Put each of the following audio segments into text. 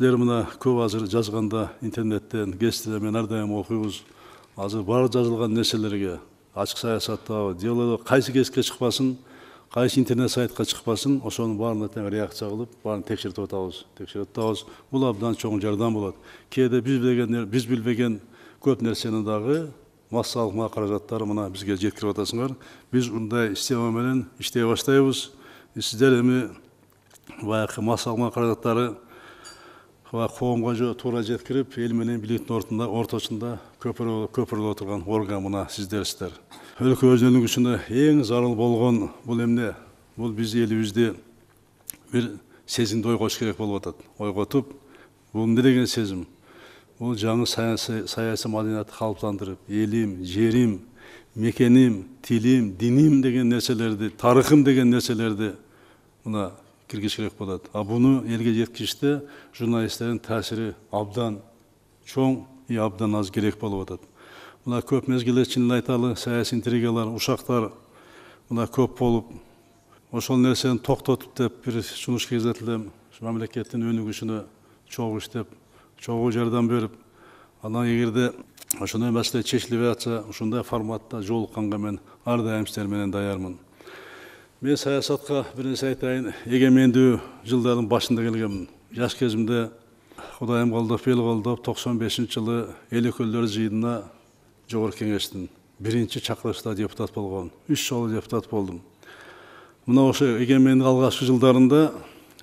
силер мына көп азыр жазганда интернеттен, гезитте мен ар дайым окуйбуз. Азыр бар жазылган нерселерге ачык саясаттагы дело кайсы гезитке чыкпасын, кайсы интернет сайтка чыкпасын, ошонун баарына тең реакция кылып, баарын текшерип атабыз. Бул абдан чоң жардам болот. Кээде биз билбеген көп нерсени дагы массалык каражаттары мына бизге жеткирип атасыңар. Биз мындай система менен иштей баштайбыз. Сиздер эми баягы массалык каражаттары коомго туура жеткирип, эл менен бийликтин ортосунда көпүрүлүп отурган орган мына сиздерсиздер. Өлкө өзүнүгүсүнө эң зарыл болгон бул эмне? Бул биз элибизде бир сезимди ойготуш керек болуп атат. Ойготуп, бул эмне деген сезим? Бул жаңы саясий маданиятты калыптандырып, элим, жерим, мекеним, тилим, диним деген нерселерди, тарыхым деген нерселерди мына киргизиш керек болот. А буну элге жеткириште журналисттердин таасири абдан чоң и абдан аз керек болуп атат. Мына көп мезгилде чынын айталы, саясий интригалар, ушактар мына көп болуп, ошол нерсени токтотуп деп бир сунуш кездетилем, мамлекеттин өнүгүшүнө чогуу иштеп, чогуу жардам берип, анан эгерде ошондой маселе чечилбей атса, ушундай форматта жолукканга мен ар дайым сиздер менен даярмын. Мен саясатка бир нерсе айтайын, эгемендүү жылдардын башында келгенмин. Жаш кезимде Кудайым колдоп, эл колдоп 95-жылы эл өкүлдөрү жыйынына Жогорку Кеңештин биринчи чакырылышта депутат болгон. 3 жолу депутат болдум. Мына ошо эгемендик алгачкы жылдарында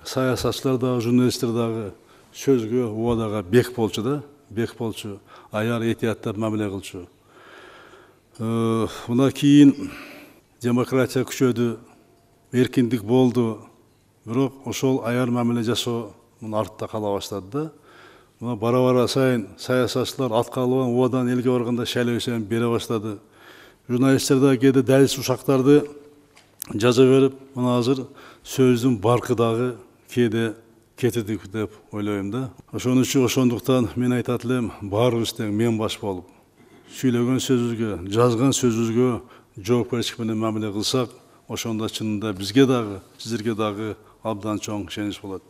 саясатчылар дагы, журналисттер дагы сөзгө, убадага бек болчу да, бек болчу, аяр этияттап мамиле кылчу. Мына кийин демократия күчөдү, эркиндик болду, бирок ошол аяр мамиле жасоо артта кала баштады да. Мына бара сайын саясатчылар атка алган убадан элге барганда шайлоосун бере баштады. Журналисттер да кээде далис ушактарды жаза берип, мына азыр сөздүн баркы дагы кээде кетирдик деп ойлойм да. Ошондуктан мен айтат элем, баарыбыз тең мен баш болуп, сүйлөгөн сөзүбүзгө, жазган сөзүбүзгө жоопкерчилик менен мамиле кылсак, ошондо чынында бизге дагы, сиздерге дагы абдан чоң ишенич болот.